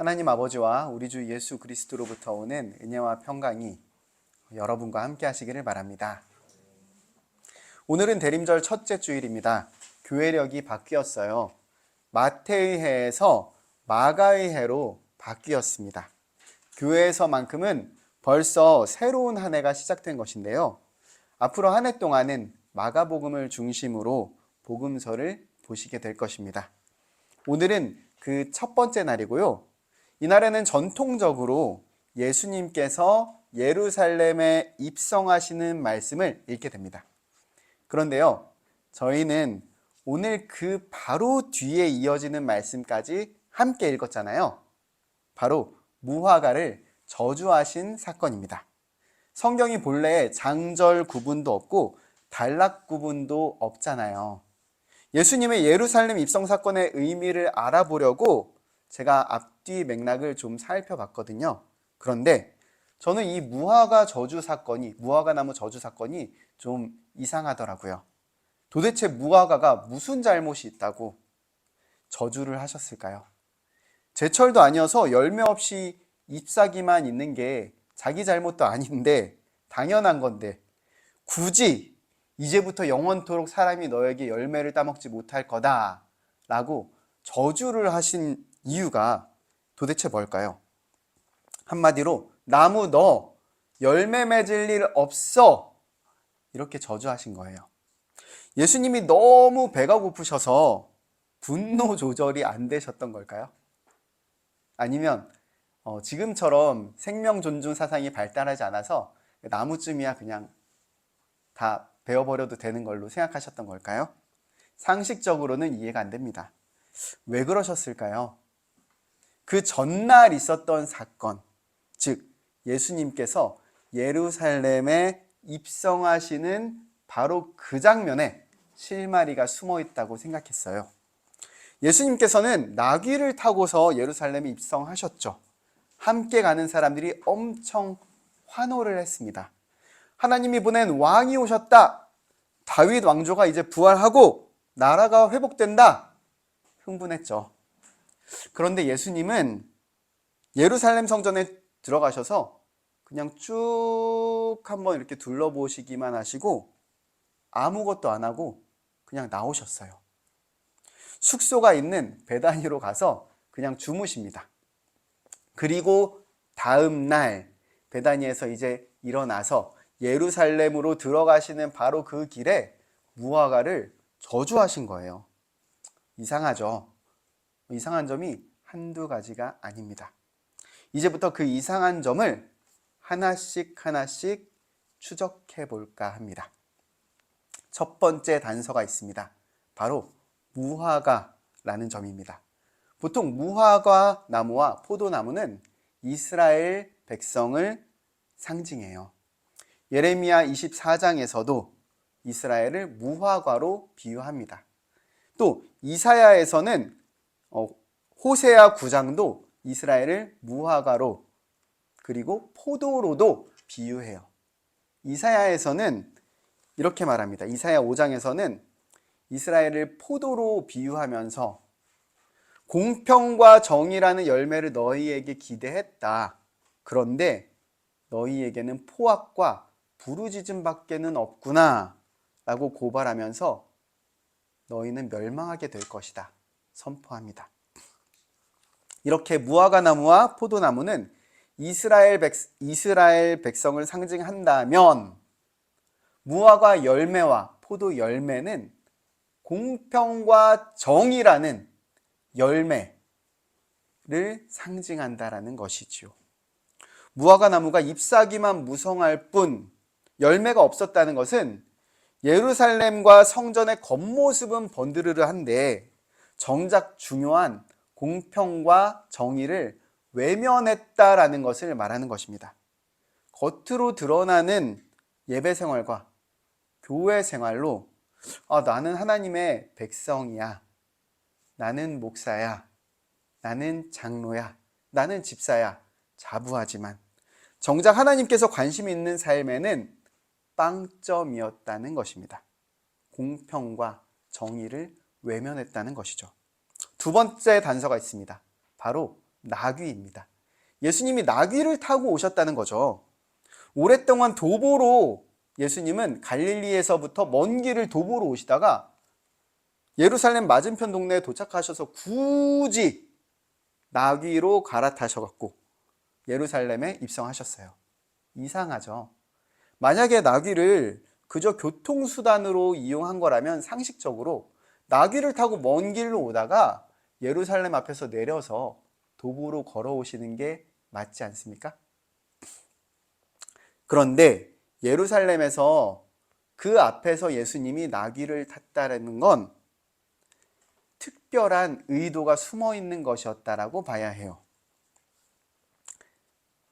하나님 아버지와 우리 주 예수 그리스도로부터 오는 은혜와 평강이 여러분과 함께 하시기를 바랍니다. 오늘은 대림절 첫째 주일입니다. 교회력이 바뀌었어요. 마태의 해에서 마가의 해로 바뀌었습니다. 교회에서만큼은 벌써 새로운 한 해가 시작된 것인데요. 앞으로 한 해 동안은 마가복음을 중심으로 복음서를 보시게 될 것입니다. 오늘은 그 첫 번째 날이고요. 이날에는 전통적으로 예수님께서 예루살렘에 입성하시는 말씀을 읽게 됩니다. 그런데요, 저희는 오늘 그 바로 뒤에 이어지는 말씀까지 함께 읽었잖아요. 바로 무화과를 저주하신 사건입니다. 성경이 본래 장절 구분도 없고 단락 구분도 없잖아요. 예수님의 예루살렘 입성 사건의 의미를 알아보려고 제가 앞뒤 맥락을 좀 살펴봤거든요. 그런데 저는 이 무화과나무 저주 사건이 좀 이상하더라고요. 도대체 무화과가 무슨 잘못이 있다고 저주를 하셨을까요? 제철도 아니어서 열매 없이 잎사귀만 있는 게 자기 잘못도 아닌데 당연한 건데 굳이 이제부터 영원토록 사람이 너에게 열매를 따먹지 못할 거다 라고 저주를 하신 이유가 도대체 뭘까요? 한마디로 나무 너 열매 맺을 일 없어 이렇게 저주하신 거예요. 예수님이 너무 배가 고프셔서 분노 조절이 안 되셨던 걸까요? 아니면 지금처럼 생명 존중 사상이 발달하지 않아서 나무쯤이야 그냥 다 베어버려도 되는 걸로 생각하셨던 걸까요? 상식적으로는 이해가 안 됩니다. 왜 그러셨을까요? 그 전날 있었던 사건, 즉 예수님께서 예루살렘에 입성하시는 바로 그 장면에 실마리가 숨어 있다고 생각했어요. 예수님께서는 나귀를 타고서 예루살렘에 입성하셨죠. 함께 가는 사람들이 엄청 환호를 했습니다. 하나님이 보낸 왕이 오셨다. 다윗 왕조가 이제 부활하고 나라가 회복된다. 흥분했죠. 그런데 예수님은 예루살렘 성전에 들어가셔서 그냥 쭉 한번 이렇게 둘러보시기만 하시고 아무것도 안 하고 그냥 나오셨어요. 숙소가 있는 베다니로 가서 그냥 주무십니다. 그리고 다음 날 베다니에서 이제 일어나서 예루살렘으로 들어가시는 바로 그 길에 무화과를 저주하신 거예요. 이상하죠? 이상한 점이 한두 가지가 아닙니다. 이제부터 그 이상한 점을 하나씩 추적해 볼까 합니다. 첫 번째 단서가 있습니다. 바로 무화과라는 점입니다. 보통 무화과 나무와 포도나무는 이스라엘 백성을 상징해요. 예레미야 24장에서도 이스라엘을 무화과로 비유합니다. 또 이사야에서는 호세아 9장도 이스라엘을 무화과로 그리고 포도로도 비유해요. 이사야에서는 이렇게 말합니다. 이사야 5장에서는 이스라엘을 포도로 비유하면서 공평과 정의라는 열매를 너희에게 기대했다. 그런데 너희에게는 포악과 부르짖음밖에는 없구나 라고 고발하면서 너희는 멸망하게 될 것이다 선포합니다. 이렇게 무화과나무와 포도나무는 이스라엘 백성을 상징한다면 무화과 열매와 포도 열매는 공평과 정의라는 열매를 상징한다라는 것이지요. 무화과나무가 잎사귀만 무성할 뿐 열매가 없었다는 것은 예루살렘과 성전의 겉모습은 번드르르한데 정작 중요한 공평과 정의를 외면했다라는 것을 말하는 것입니다. 겉으로 드러나는 예배 생활과 교회 생활로 나는 하나님의 백성이야, 나는 목사야, 나는 장로야, 나는 집사야 자부하지만 정작 하나님께서 관심 있는 삶에는 빵점이었다는 것입니다. 공평과 정의를 외면했다는 것이죠. 두 번째 단서가 있습니다. 바로 나귀입니다. 예수님이 나귀를 타고 오셨다는 거죠. 오랫동안 도보로 예수님은 갈릴리에서부터 먼 길을 도보로 오시다가 예루살렘 맞은편 동네에 도착하셔서 굳이 나귀로 갈아타셔갖고 예루살렘에 입성하셨어요. 이상하죠. 만약에 나귀를 그저 교통수단으로 이용한 거라면 상식적으로 나귀를 타고 먼 길로 오다가 예루살렘 앞에서 내려서 도보로 걸어오시는 게 맞지 않습니까? 그런데 예루살렘에서 그 앞에서 예수님이 나귀를 탔다는 건 특별한 의도가 숨어 있는 것이었다라고 봐야 해요.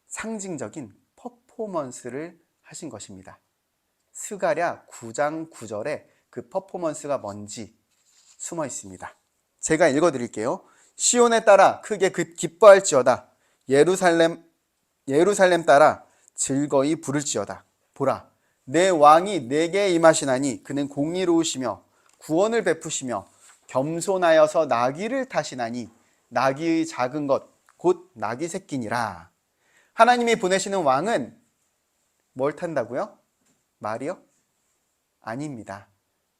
상징적인 퍼포먼스를 하신 것입니다. 스가랴 9장 9절에 그 퍼포먼스가 뭔지 숨어 있습니다. 제가 읽어드릴게요. 시온에 따라 크게 기뻐할지어다. 예루살렘 따라 즐거이 부를지어다. 보라, 내 왕이 내게 임하시나니 그는 공의로우시며 구원을 베푸시며 겸손하여서 나귀를 타시나니 나귀의 작은 것 곧 나귀 새끼니라. 하나님이 보내시는 왕은 뭘 탄다고요? 말이요? 아닙니다.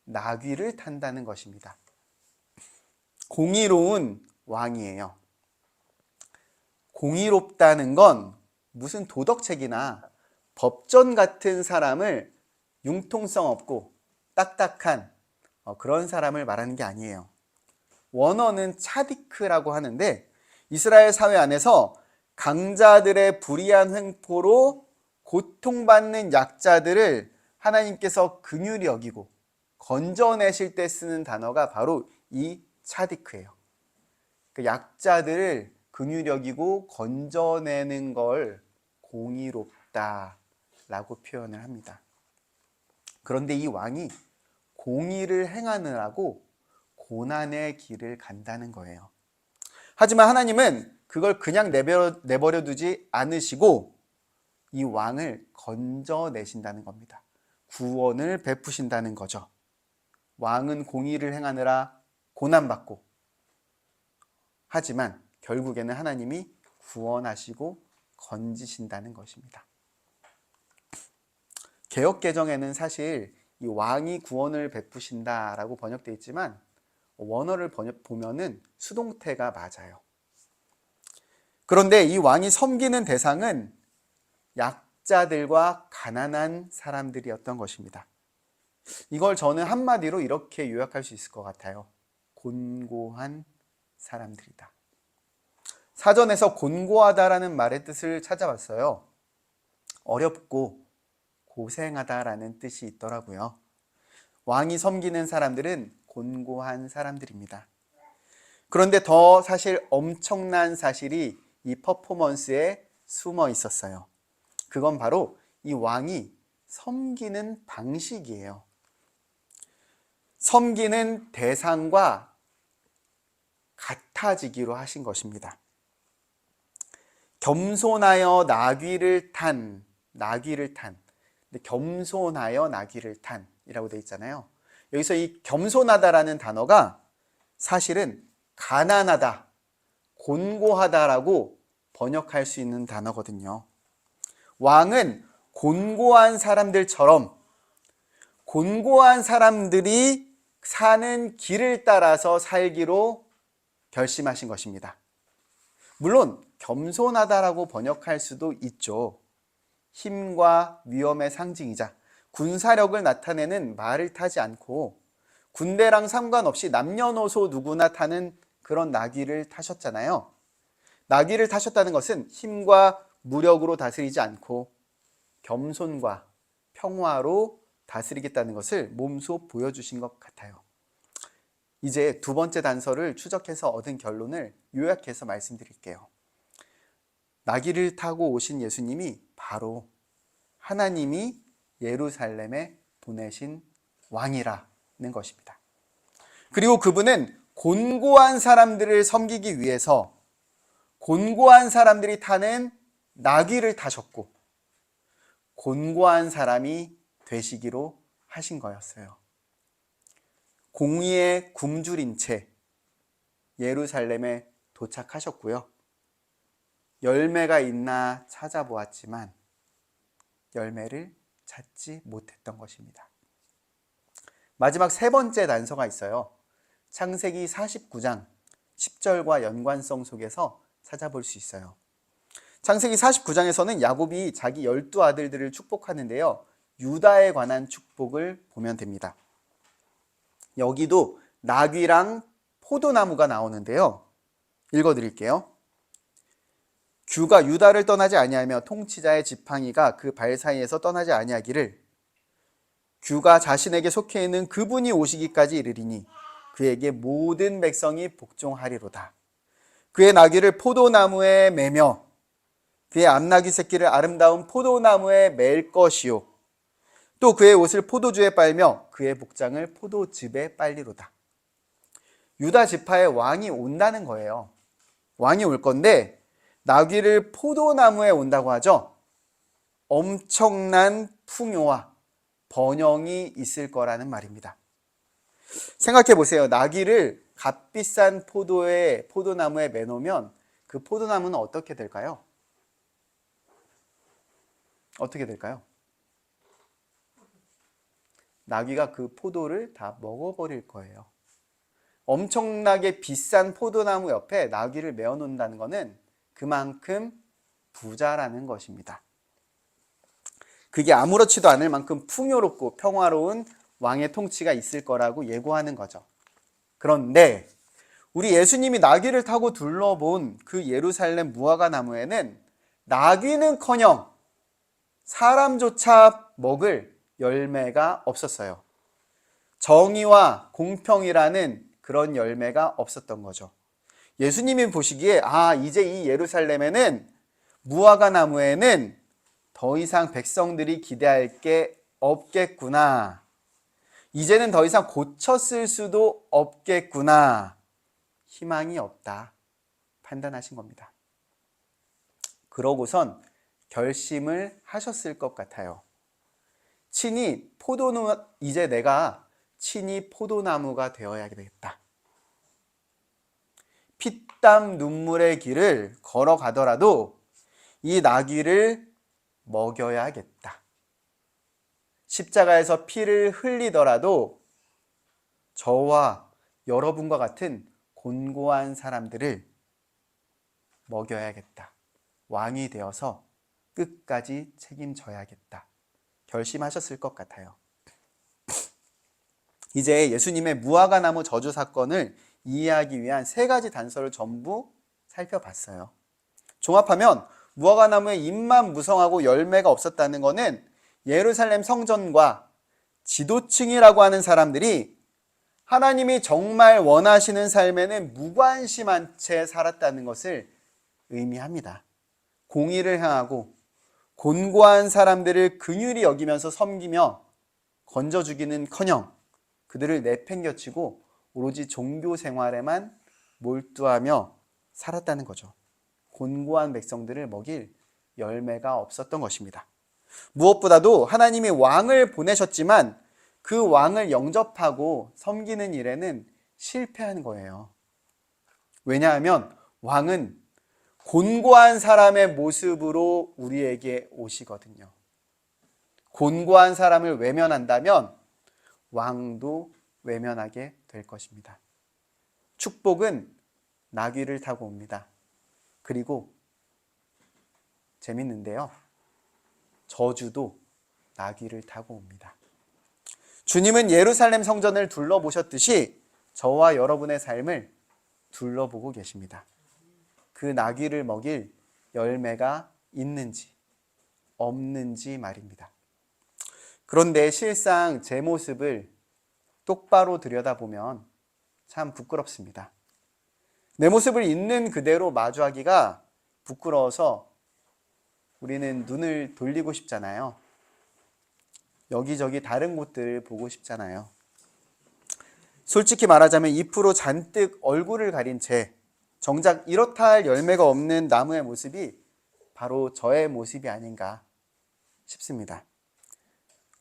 나귀를 탄다는 것입니다. 공의로운 왕이에요. 공의롭다는 건 무슨 도덕책이나 법전 같은 사람을 융통성 없고 딱딱한 그런 사람을 말하는 게 아니에요. 원어는 차디크라고 하는데 이스라엘 사회 안에서 강자들의 불의한 횡포로 고통받는 약자들을 하나님께서 긍휼히 여기고 건져내실 때 쓰는 단어가 바로 이 차디크예요. 그 약자들을 긍휼히 여기고 건져내는 걸 공의롭다라고 표현을 합니다. 그런데 이 왕이 공의를 행하느라고 고난의 길을 간다는 거예요. 하지만 하나님은 그걸 그냥 내버려 두지 않으시고 이 왕을 건져내신다는 겁니다. 구원을 베푸신다는 거죠. 왕은 공의를 행하느라 고난받고, 하지만 결국에는 하나님이 구원하시고 건지신다는 것입니다. 개역개정에는 사실 이 왕이 구원을 베푸신다라고 번역되어 있지만 원어를 보면은 수동태가 맞아요. 그런데 이 왕이 섬기는 대상은 약자들과 가난한 사람들이었던 것입니다. 이걸 저는 한마디로 이렇게 요약할 수 있을 것 같아요. 곤고한 사람들이다. 사전에서 곤고하다라는 말의 뜻을 찾아봤어요. 어렵고 고생하다라는 뜻이 있더라고요. 왕이 섬기는 사람들은 곤고한 사람들입니다. 그런데 더 사실 엄청난 사실이 이 퍼포먼스에 숨어 있었어요. 그건 바로 이 왕이 섬기는 방식이에요. 섬기는 대상과 같아지기로 하신 것입니다. 겸손하여 나귀를 탄. 근데 겸손하여 나귀를 탄이라고 되어 있잖아요. 여기서 이 겸손하다라는 단어가 사실은 가난하다, 곤고하다라고 번역할 수 있는 단어거든요. 왕은 곤고한 사람들처럼 곤고한 사람들이 사는 길을 따라서 살기로 결심하신 것입니다. 물론 겸손하다라고 번역할 수도 있죠. 힘과 위엄의 상징이자 군사력을 나타내는 말을 타지 않고 군대랑 상관없이 남녀노소 누구나 타는 그런 나귀를 타셨잖아요. 나귀를 타셨다는 것은 힘과 무력으로 다스리지 않고 겸손과 평화로 다스리겠다는 것을 몸소 보여주신 것 같아요. 이제 두 번째 단서를 추적해서 얻은 결론을 요약해서 말씀드릴게요. 나귀를 타고 오신 예수님이 바로 하나님이 예루살렘에 보내신 왕이라는 것입니다. 그리고 그분은 곤고한 사람들을 섬기기 위해서 곤고한 사람들이 타는 나귀를 타셨고 곤고한 사람이 되시기로 하신 거였어요. 공의의 굶주린 채 예루살렘에 도착하셨고요. 열매가 있나 찾아보았지만 열매를 찾지 못했던 것입니다. 마지막 세 번째 단서가 있어요. 창세기 49장 10절과 연관성 속에서 찾아볼 수 있어요. 창세기 49장에서는 야곱이 자기 12아들들을 축복하는데요. 유다에 관한 축복을 보면 됩니다. 여기도 나귀랑 포도나무가 나오는데요. 읽어드릴게요. 규가 유다를 떠나지 아니하며 통치자의 지팡이가 그 발 사이에서 떠나지 아니하기를 규가 자신에게 속해 있는 그분이 오시기까지 이르리니 그에게 모든 백성이 복종하리로다. 그의 나귀를 포도나무에 매며 그의 암나귀 새끼를 아름다운 포도나무에 맬 것이요 또 그의 옷을 포도주에 빨며 그의 복장을 포도즙에 빨리로다. 유다 지파의 왕이 온다는 거예요. 왕이 올 건데 나귀를 포도나무에 온다고 하죠. 엄청난 풍요와 번영이 있을 거라는 말입니다. 생각해 보세요. 나귀를 값비싼 포도나무에 매놓으면 그 포도나무는 어떻게 될까요? 어떻게 될까요? 나귀가 그 포도를 다 먹어버릴 거예요. 엄청나게 비싼 포도나무 옆에 나귀를 메어 놓는다는 것은 그만큼 부자라는 것입니다. 그게 아무렇지도 않을 만큼 풍요롭고 평화로운 왕의 통치가 있을 거라고 예고하는 거죠. 그런데 우리 예수님이 나귀를 타고 둘러본 그 예루살렘 무화과 나무에는 나귀는커녕 사람조차 먹을 열매가 없었어요. 정의와 공평이라는 그런 열매가 없었던 거죠. 예수님이 보시기에 이제 이 예루살렘에는 무화과 나무에는 더 이상 백성들이 기대할 게 없겠구나. 이제는 더 이상 고쳤을 수도 없겠구나. 희망이 없다. 판단하신 겁니다. 그러고선 결심을 하셨을 것 같아요. 이제 내가 친히 포도나무가 되어야 되겠다. 피땀 눈물의 길을 걸어가더라도 이 나귀를 먹여야겠다. 십자가에서 피를 흘리더라도 저와 여러분과 같은 곤고한 사람들을 먹여야겠다. 왕이 되어서 끝까지 책임져야겠다. 결심하셨을 것 같아요. 이제 예수님의 무화과 나무 저주 사건을 이해하기 위한 세 가지 단서를 전부 살펴봤어요. 종합하면 무화과 나무에 잎만 무성하고 열매가 없었다는 것은 예루살렘 성전과 지도층이라고 하는 사람들이 하나님이 정말 원하시는 삶에는 무관심한 채 살았다는 것을 의미합니다. 공의를 향하고 곤고한 사람들을 긍휼히 여기면서 섬기며 건져주기는커녕 그들을 내팽겨치고 오로지 종교 생활에만 몰두하며 살았다는 거죠. 곤고한 백성들을 먹일 열매가 없었던 것입니다. 무엇보다도 하나님이 왕을 보내셨지만 그 왕을 영접하고 섬기는 일에는 실패한 거예요. 왜냐하면 왕은 곤고한 사람의 모습으로 우리에게 오시거든요. 곤고한 사람을 외면한다면 왕도 외면하게 될 것입니다. 축복은 나귀를 타고 옵니다. 그리고 재밌는데요. 저주도 나귀를 타고 옵니다. 주님은 예루살렘 성전을 둘러보셨듯이 저와 여러분의 삶을 둘러보고 계십니다. 그 나귀를 먹일 열매가 있는지 없는지 말입니다. 그런데 실상 제 모습을 똑바로 들여다보면 참 부끄럽습니다. 내 모습을 있는 그대로 마주하기가 부끄러워서 우리는 눈을 돌리고 싶잖아요. 여기저기 다른 곳들을 보고 싶잖아요. 솔직히 말하자면 잎으로 잔뜩 얼굴을 가린 채 정작 이렇다 할 열매가 없는 나무의 모습이 바로 저의 모습이 아닌가 싶습니다.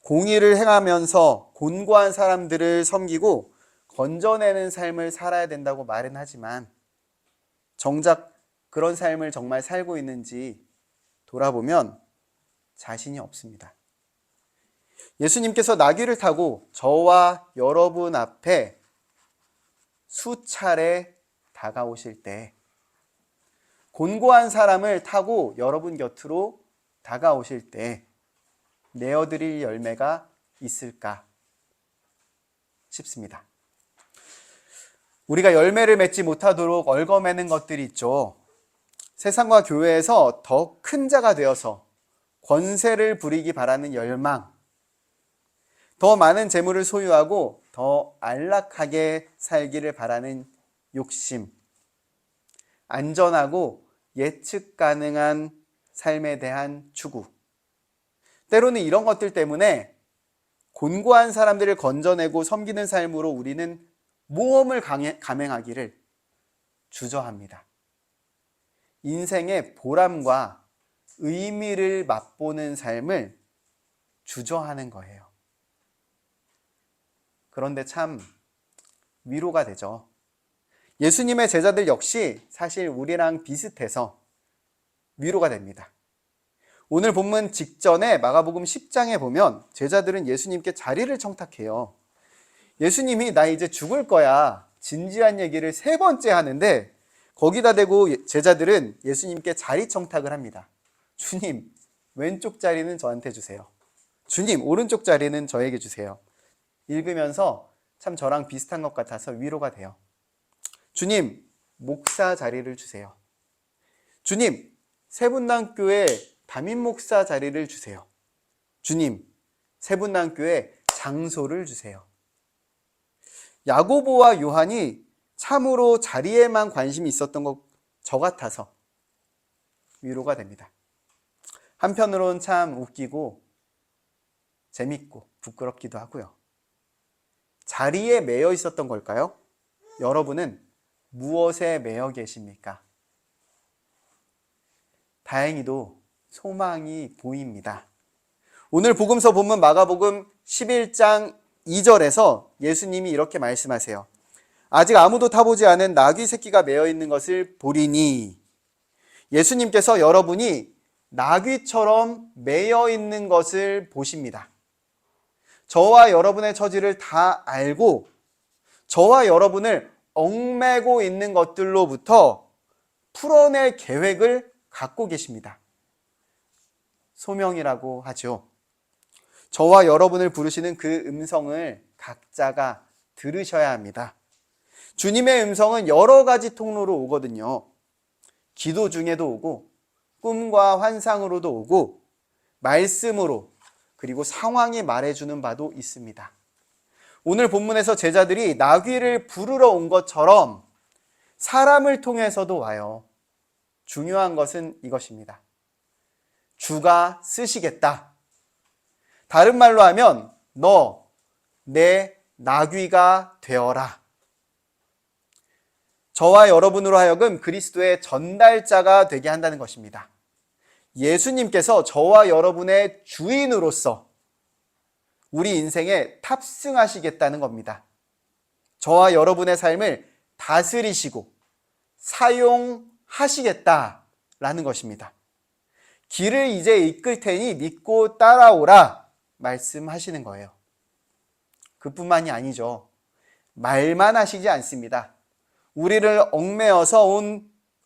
공의를 행하면서 곤고한 사람들을 섬기고 건져내는 삶을 살아야 된다고 말은 하지만 정작 그런 삶을 정말 살고 있는지 돌아보면 자신이 없습니다. 예수님께서 나귀를 타고 저와 여러분 앞에 수차례 다가오실 때, 곤고한 사람을 타고 여러분 곁으로 다가오실 때 내어드릴 열매가 있을까 싶습니다. 우리가 열매를 맺지 못하도록 얽어매는 것들이 있죠. 세상과 교회에서 더 큰 자가 되어서 권세를 부리기 바라는 열망, 더 많은 재물을 소유하고 더 안락하게 살기를 바라는 욕심, 안전하고 예측 가능한 삶에 대한 추구, 때로는 이런 것들 때문에 곤고한 사람들을 건져내고 섬기는 삶으로 우리는 모험을 감행하기를 주저합니다. 인생의 보람과 의미를 맛보는 삶을 주저하는 거예요. 그런데 참 위로가 되죠. 예수님의 제자들 역시 사실 우리랑 비슷해서 위로가 됩니다. 오늘 본문 직전에 마가복음 10장에 보면 제자들은 예수님께 자리를 청탁해요. 예수님이 나 이제 죽을 거야 진지한 얘기를 3번째 하는데 거기다 대고 제자들은 예수님께 자리 청탁을 합니다. 주님, 왼쪽 자리는 저한테 주세요. 주님, 오른쪽 자리는 저에게 주세요. 읽으면서 참 저랑 비슷한 것 같아서 위로가 돼요. 주님, 목사 자리를 주세요. 주님, 세분당교회 담임 목사 자리를 주세요. 주님, 세분당교회 장소를 주세요. 야고보와 요한이 참으로 자리에만 관심이 있었던 저 같아서 위로가 됩니다. 한편으로는 참 웃기고 재밌고 부끄럽기도 하고요. 자리에 매여 있었던 걸까요? 여러분은 무엇에 매여 계십니까? 다행히도 소망이 보입니다. 오늘 복음서 본문 마가복음 11장 2절에서 예수님이 이렇게 말씀하세요. 아직 아무도 타보지 않은 나귀 새끼가 매여 있는 것을 보리니, 예수님께서 여러분이 나귀처럼 매여 있는 것을 보십니다. 저와 여러분의 처지를 다 알고 저와 여러분을 얽매고 있는 것들로부터 풀어낼 계획을 갖고 계십니다. 소명이라고 하죠. 저와 여러분을 부르시는 그 음성을 각자가 들으셔야 합니다. 주님의 음성은 여러 가지 통로로 오거든요. 기도 중에도 오고, 꿈과 환상으로도 오고, 말씀으로, 그리고 상황이 말해주는 바도 있습니다. 오늘 본문에서 제자들이 나귀를 부르러 온 것처럼 사람을 통해서도 와요. 중요한 것은 이것입니다. 주가 쓰시겠다. 다른 말로 하면 너 내 나귀가 되어라. 저와 여러분으로 하여금 그리스도의 전달자가 되게 한다는 것입니다. 예수님께서 저와 여러분의 주인으로서 우리 인생에 탑승하시겠다는 겁니다. 저와 여러분의 삶을 다스리시고 사용하시겠다라는 것입니다. 길을 이제 이끌 테니 믿고 따라오라 말씀하시는 거예요. 그뿐만이 아니죠. 말만 하시지 않습니다. 우리를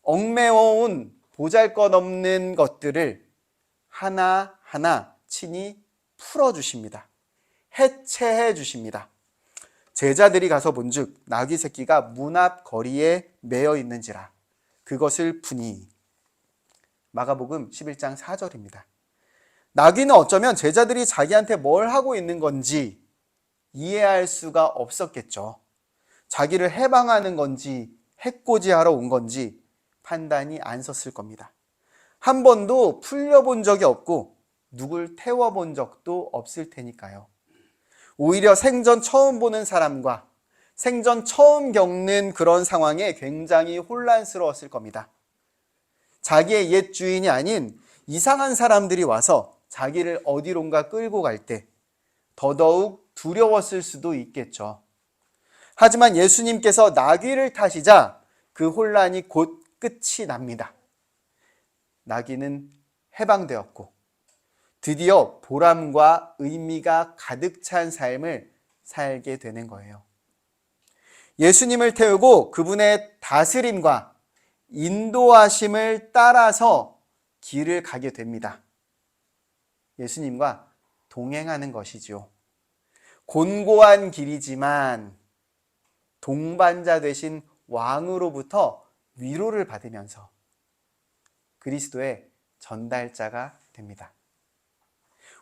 얽매어온 보잘것없는 것들을 하나하나 친히 풀어주십니다. 해체해 주십니다. 제자들이 가서 본즉 나귀 새끼가 문 앞 거리에 매여 있는지라 그것을 푸니. 마가복음 11장 4절입니다. 나귀는 어쩌면 제자들이 자기한테 뭘 하고 있는 건지 이해할 수가 없었겠죠. 자기를 해방하는 건지 해코지하러 온 건지 판단이 안 섰을 겁니다. 한 번도 풀려본 적이 없고 누굴 태워본 적도 없을 테니까요. 오히려 생전 처음 보는 사람과 생전 처음 겪는 그런 상황에 굉장히 혼란스러웠을 겁니다. 자기의 옛 주인이 아닌 이상한 사람들이 와서 자기를 어디론가 끌고 갈 때 더더욱 두려웠을 수도 있겠죠. 하지만 예수님께서 나귀를 타시자 그 혼란이 곧 끝이 납니다. 나귀는 해방되었고 드디어 보람과 의미가 가득 찬 삶을 살게 되는 거예요. 예수님을 태우고 그분의 다스림과 인도하심을 따라서 길을 가게 됩니다. 예수님과 동행하는 것이죠. 곤고한 길이지만 동반자 되신 왕으로부터 위로를 받으면서 그리스도의 전달자가 됩니다.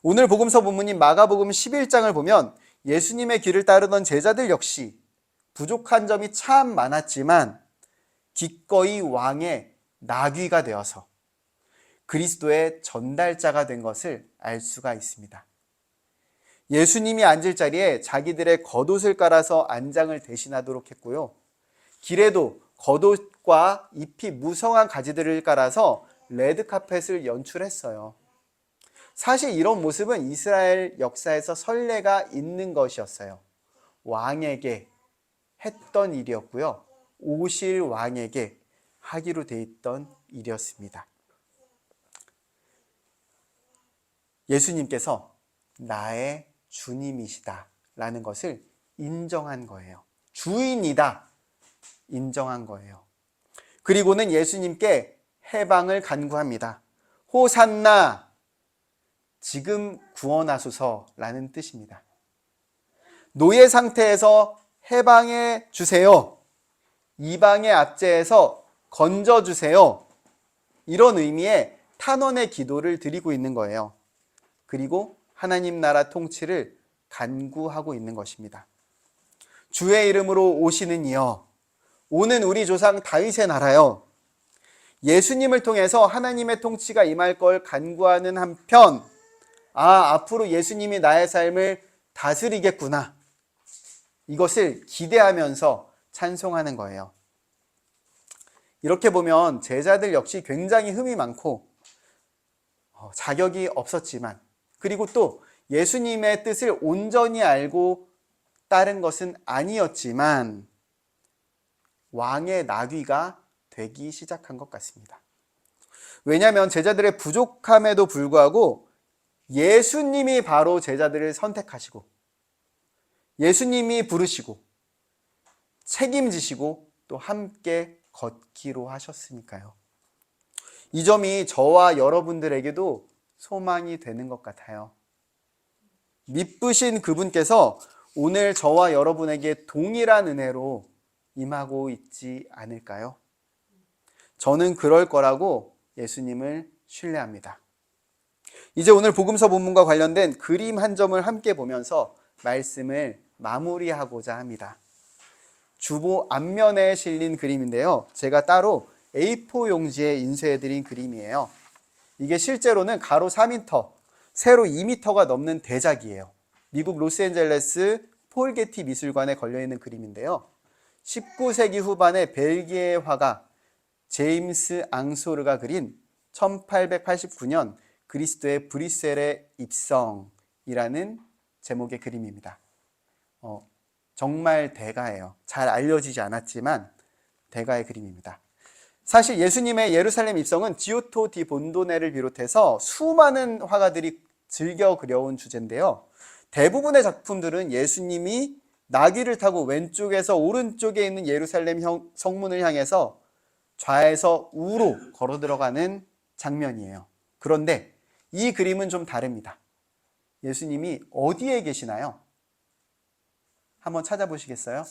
오늘 복음서 본문인 마가복음 11장을 보면 예수님의 길을 따르던 제자들 역시 부족한 점이 참 많았지만 기꺼이 왕의 나귀가 되어서 그리스도의 전달자가 된 것을 알 수가 있습니다. 예수님이 앉을 자리에 자기들의 겉옷을 깔아서 안장을 대신하도록 했고요. 길에도 겉옷과 잎이 무성한 가지들을 깔아서 레드카펫을 연출했어요. 사실 이런 모습은 이스라엘 역사에서 선례가 있는 것이었어요. 왕에게 했던 일이었고요. 오실 왕에게 하기로 돼 있던 일이었습니다. 예수님께서 나의 주님이시다 라는 것을 인정한 거예요. 주인이다 인정한 거예요. 그리고는 예수님께 해방을 간구합니다. 호산나, 지금 구원하소서라는 뜻입니다. 노예 상태에서 해방해 주세요. 이방의 압제에서 건져 주세요. 이런 의미의 탄원의 기도를 드리고 있는 거예요. 그리고 하나님 나라 통치를 간구하고 있는 것입니다. 주의 이름으로 오시는 이여, 오는 우리 조상 다윗의 나라여, 예수님을 통해서 하나님의 통치가 임할 걸 간구하는 한편, 앞으로 예수님이 나의 삶을 다스리겠구나, 이것을 기대하면서 찬송하는 거예요. 이렇게 보면 제자들 역시 굉장히 흠이 많고 자격이 없었지만, 그리고 또 예수님의 뜻을 온전히 알고 따른 것은 아니었지만 왕의 나귀가 되기 시작한 것 같습니다. 왜냐하면 제자들의 부족함에도 불구하고 예수님이 바로 제자들을 선택하시고 예수님이 부르시고 책임지시고 또 함께 걷기로 하셨으니까요. 이 점이 저와 여러분들에게도 소망이 되는 것 같아요. 미쁘신 그분께서 오늘 저와 여러분에게 동일한 은혜로 임하고 있지 않을까요? 저는 그럴 거라고 예수님을 신뢰합니다. 이제 오늘 복음서 본문과 관련된 그림 한 점을 함께 보면서 말씀을 마무리하고자 합니다. 주보 앞면에 실린 그림인데요. 제가 따로 A4 용지에 인쇄해드린 그림이에요. 이게 실제로는 가로 4m, 세로 2m가 넘는 대작이에요. 미국 로스앤젤레스 폴 게티 미술관에 걸려있는 그림인데요. 19세기 후반에 벨기에 화가 제임스 앙소르가 그린 1889년 그리스도의 브뤼셀의 입성이라는 제목의 그림입니다. 정말 대가예요. 잘 알려지지 않았지만 대가의 그림입니다. 사실 예수님의 예루살렘 입성은 지오토 디 본도네를 비롯해서 수많은 화가들이 즐겨 그려온 주제인데요. 대부분의 작품들은 예수님이 나귀를 타고 왼쪽에서 오른쪽에 있는 예루살렘 성문을 향해서 좌에서 우로 걸어 들어가는 장면이에요. 그런데 이 그림은 좀 다릅니다. 예수님이 어디에 계시나요? 한번 찾아보시겠어요?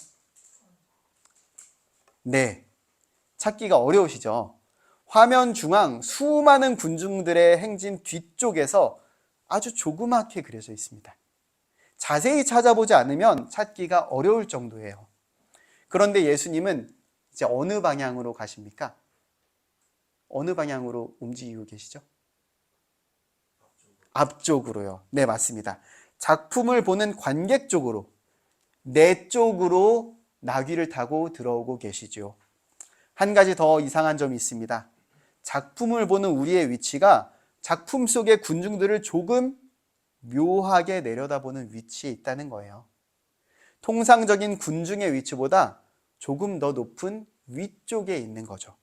네, 찾기가 어려우시죠? 화면 중앙 수많은 군중들의 행진 뒤쪽에서 아주 조그맣게 그려져 있습니다. 자세히 찾아보지 않으면 찾기가 어려울 정도예요. 그런데 예수님은 이제 어느 방향으로 가십니까? 어느 방향으로 움직이고 계시죠? 앞쪽으로요. 네, 맞습니다. 작품을 보는 관객 쪽으로, 내 쪽으로 나귀를 타고 들어오고 계시죠. 한 가지 더 이상한 점이 있습니다. 작품을 보는 우리의 위치가 작품 속의 군중들을 조금 묘하게 내려다보는 위치에 있다는 거예요. 통상적인 군중의 위치보다 조금 더 높은 위쪽에 있는 거죠.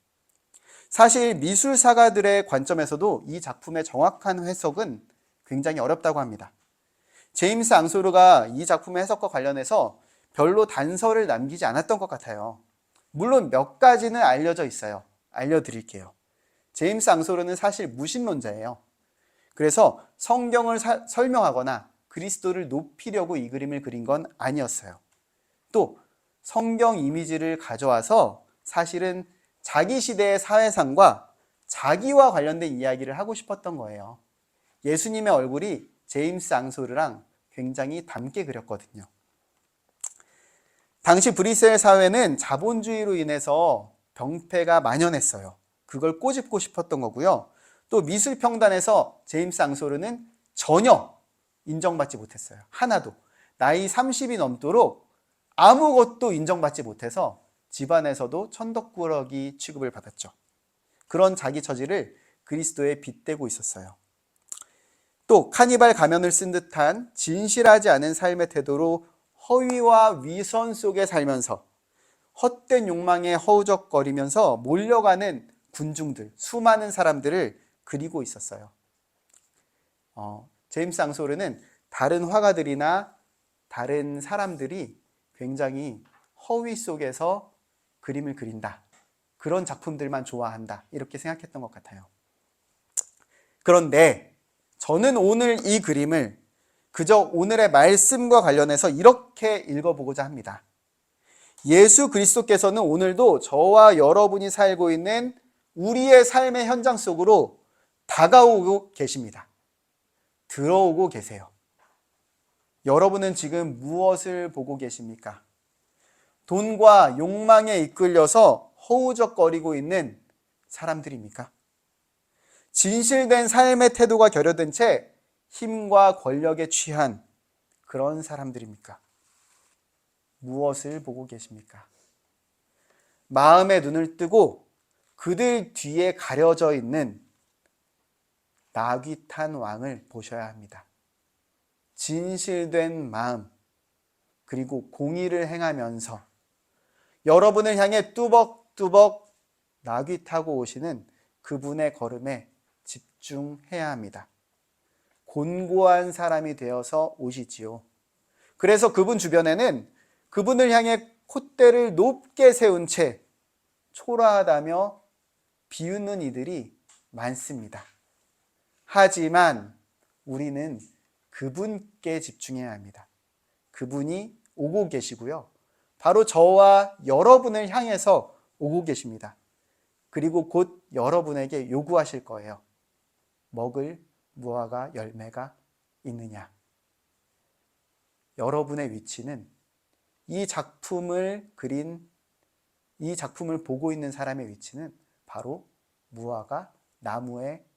사실 미술사가들의 관점에서도 이 작품의 정확한 해석은 굉장히 어렵다고 합니다. 제임스 앙소르가 이 작품의 해석과 관련해서 별로 단서를 남기지 않았던 것 같아요. 물론 몇 가지는 알려져 있어요. 알려드릴게요. 제임스 앙소르는 사실 무신론자예요. 그래서 성경을 설명하거나 그리스도를 높이려고 이 그림을 그린 건 아니었어요. 또 성경 이미지를 가져와서 사실은 자기 시대의 사회상과 자기와 관련된 이야기를 하고 싶었던 거예요. 예수님의 얼굴이 제임스 앙소르랑 굉장히 닮게 그렸거든요. 당시 브뤼셀 사회는 자본주의로 인해서 병폐가 만연했어요. 그걸 꼬집고 싶었던 거고요. 또 미술평단에서 제임스 앙소르는 전혀 인정받지 못했어요. 하나도. 나이 30이 넘도록 아무것도 인정받지 못해서 집안에서도 천덕꾸러기 취급을 받았죠. 그런 자기 처지를 그리스도에 빗대고 있었어요. 또 카니발 가면을 쓴 듯한 진실하지 않은 삶의 태도로 허위와 위선 속에 살면서 헛된 욕망에 허우적거리면서 몰려가는 군중들, 수많은 사람들을 그리고 있었어요. 제임스 앙소르는 다른 화가들이나 다른 사람들이 굉장히 허위 속에서 그림을 그린다. 그런 작품들만 좋아한다. 이렇게 생각했던 것 같아요. 그런데 저는 오늘 이 그림을 그저 오늘의 말씀과 관련해서 이렇게 읽어보고자 합니다. 예수 그리스도께서는 오늘도 저와 여러분이 살고 있는 우리의 삶의 현장 속으로 다가오고 계십니다. 들어오고 계세요. 여러분은 지금 무엇을 보고 계십니까? 돈과 욕망에 이끌려서 허우적거리고 있는 사람들입니까? 진실된 삶의 태도가 결여된 채 힘과 권력에 취한 그런 사람들입니까? 무엇을 보고 계십니까? 마음의 눈을 뜨고 그들 뒤에 가려져 있는 나귀탄 왕을 보셔야 합니다. 진실된 마음, 그리고 공의를 행하면서 여러분을 향해 뚜벅뚜벅 나귀 타고 오시는 그분의 걸음에 집중해야 합니다. 곤고한 사람이 되어서 오시지요. 그래서 그분 주변에는 그분을 향해 콧대를 높게 세운 채 초라하다며 비웃는 이들이 많습니다. 하지만 우리는 그분께 집중해야 합니다. 그분이 오고 계시고요. 바로 저와 여러분을 향해서 오고 계십니다. 그리고 곧 여러분에게 요구하실 거예요. 먹을 무화과 열매가 있느냐? 여러분의 위치는 이 작품을 보고 있는 사람의 위치는 바로 무화과 나무의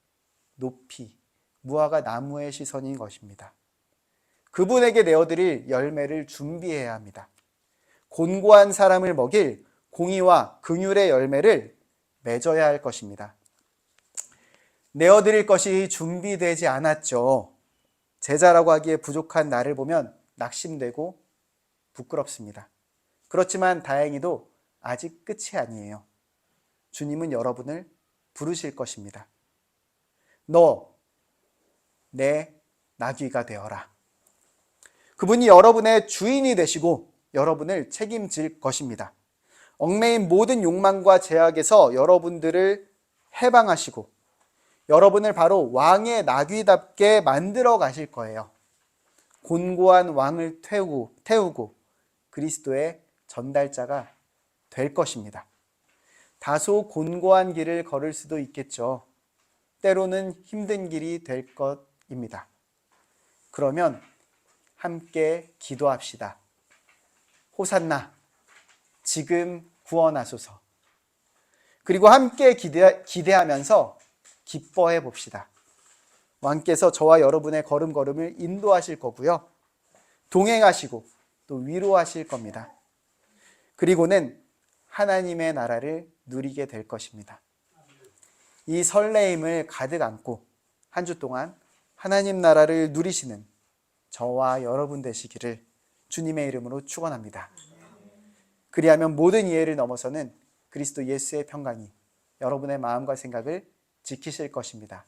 높이, 무화과 나무의 시선인 것입니다. 그분에게 내어드릴 열매를 준비해야 합니다. 곤고한 사람을 먹일 공의와 긍휼의 열매를 맺어야 할 것입니다. 내어드릴 것이 준비되지 않았죠. 제자라고 하기에 부족한 나를 보면 낙심되고 부끄럽습니다. 그렇지만 다행히도 아직 끝이 아니에요. 주님은 여러분을 부르실 것입니다. 너, 내 나귀가 되어라. 그분이 여러분의 주인이 되시고 여러분을 책임질 것입니다. 얽매인 모든 욕망과 제약에서 여러분들을 해방하시고 여러분을 바로 왕의 나귀답게 만들어 가실 거예요. 곤고한 왕을 태우고 그리스도의 전달자가 될 것입니다. 다소 곤고한 길을 걸을 수도 있겠죠. 때로는 힘든 길이 될 것입니다. 그러면 함께 기도합시다. 호산나, 지금 구원하소서. 그리고 함께 기대하면서 기뻐해 봅시다. 왕께서 저와 여러분의 걸음걸음을 인도하실 거고요. 동행하시고 또 위로하실 겁니다. 그리고는 하나님의 나라를 누리게 될 것입니다. 이 설레임을 가득 안고 한 주 동안 하나님 나라를 누리시는 저와 여러분 되시기를 주님의 이름으로 축원합니다. 그리하면 모든 이해를 넘어서는 그리스도 예수의 평강이 여러분의 마음과 생각을 지키실 것입니다.